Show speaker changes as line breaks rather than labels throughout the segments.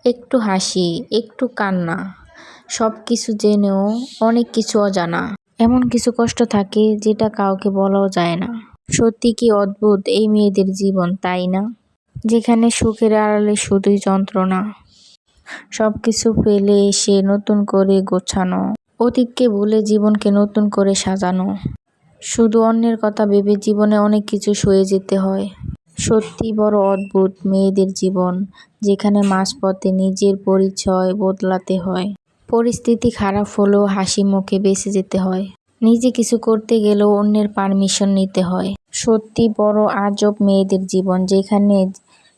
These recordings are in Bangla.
একটু হাসি, একটু কান্না, সবকিছু জেনেও অনেক কিছু অজানা। এমন কিছু কষ্ট থাকে যেটা কাউকে বলাও যায় না। সত্যি কি অদ্ভুত এই মেয়েদের জীবন, তাই না? যেখানে সুখের আড়ালে শুধুই যন্ত্রণা, সবকিছু ফেলে এসে নতুন করে গোছানো, অতীতকে ভুলে জীবনকে নতুন করে সাজানো। শুধু অন্যের কথা ভেবে জীবনে অনেক কিছু সয়ে যেতে হয়। সত্যি বড় অদ্ভুত মেয়েদের জীবন, যেখানে মাঝপথে নিজের পরিচয় বদলাতে হয়। পরিস্থিতি খারাপ হলেও হাসি মুখে বেঁচে যেতে হয়। নিজে কিছু করতে গেলেও অন্যের পারমিশন নিতে হয়। সত্যি বড় আজব মেয়েদের জীবন, যেখানে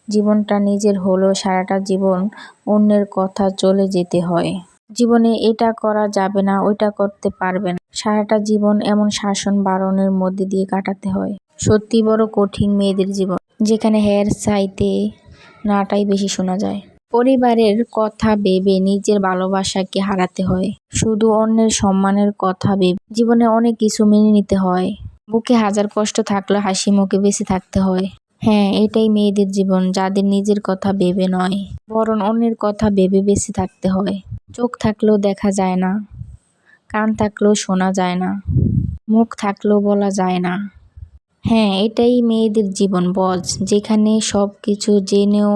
জীবনটা নিজের হলেও সারাটা জীবন অন্যের কথা চলে যেতে হয়। জীবনে এটা করা যাবে না, ওইটা করতে পারবে না, সারাটা জীবন এমন শাসন বারণের মধ্যে দিয়ে কাটাতে হয়। সত্যি বড় কঠিন মেয়েদের জীবন, যেখানে হ্যার চাইতে নাটাই বেশি শোনা যায়। পরিবারের কথা ভেবে নিজের ভালোবাসাকে হারাতে হয়। শুধু অন্যের সম্মানের কথা ভেবে জীবনে অনেক কিছু মেনে নিতে হয়। বুকে হাজার কষ্ট থাকলে হাসি মুখে বেঁচে থাকতে হয়। হ্যাঁ, এটাই মেয়েদের জীবন, যাদের নিজের কথা ভেবে নয়, বরং অন্যের কথা ভেবে বেঁচে থাকতে হয়। চোখ থাকলেও দেখা যায় না, কান থাকলেও শোনা যায় না, মুখ থাকলেও বলা যায় না। হ্যাঁ, এটাই মেয়েদের জীবন বজ, যেখানে সব কিছু জেনেও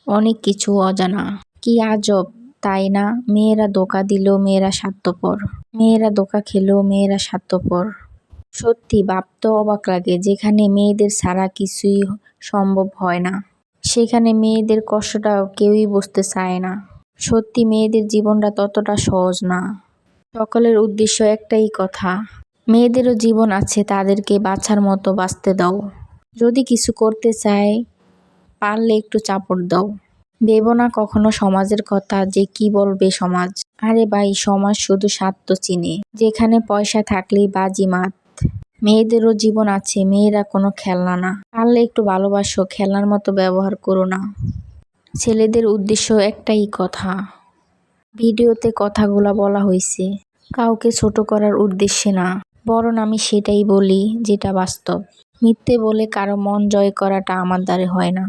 অনেক কিছু অজানা। কি আজব, তাই না? মেয়েরা ধোঁকা দিলেও মেয়েরা স্বার্থপর, মেয়েরা ধোঁকা খেলেও মেয়েরা স্বার্থপর। সত্যি ভাবতেও অবাক লাগে, যেখানে মেয়েদের ছাড়া কিছুই সম্ভব হয় না, সেখানে মেয়েদের কষ্টটাও কেউই বুঝতে চায় না। সত্যি মেয়েদের জীবনটা ততটা সহজ না। সকলের উদ্দেশ্য একটাই কথা, মেয়েদেরও জীবন আছে, তাদেরকে বাছার মতো বাঁচতে দাও। যদি কিছু করতে চায়, পারলে একটু চাপড় দাও। ভেবো না কখনো সমাজের কথা, যে কি বলবে সমাজ। আরে ভাই, সমাজ শুধু স্বার্থ চিনে, যেখানে পয়সা থাকলেই বাজিমাত। মেয়েদেরও জীবন আছে, মেয়েরা কোনো খেলনা না। পারলে একটু ভালোবাসো, খেলনার মতো ব্যবহার করো না। ছেলেদের উদ্দেশ্য একটাই কথা, ভিডিওতে কথাগুলা বলা হয়েছে কাউকে ছোট করার উদ্দেশ্যে না, বরং আমি সেটাই বলি যেটা বাস্তব। মিথ্যে বলে কারো মন জয় করাটা আমার দ্বারা হয় না।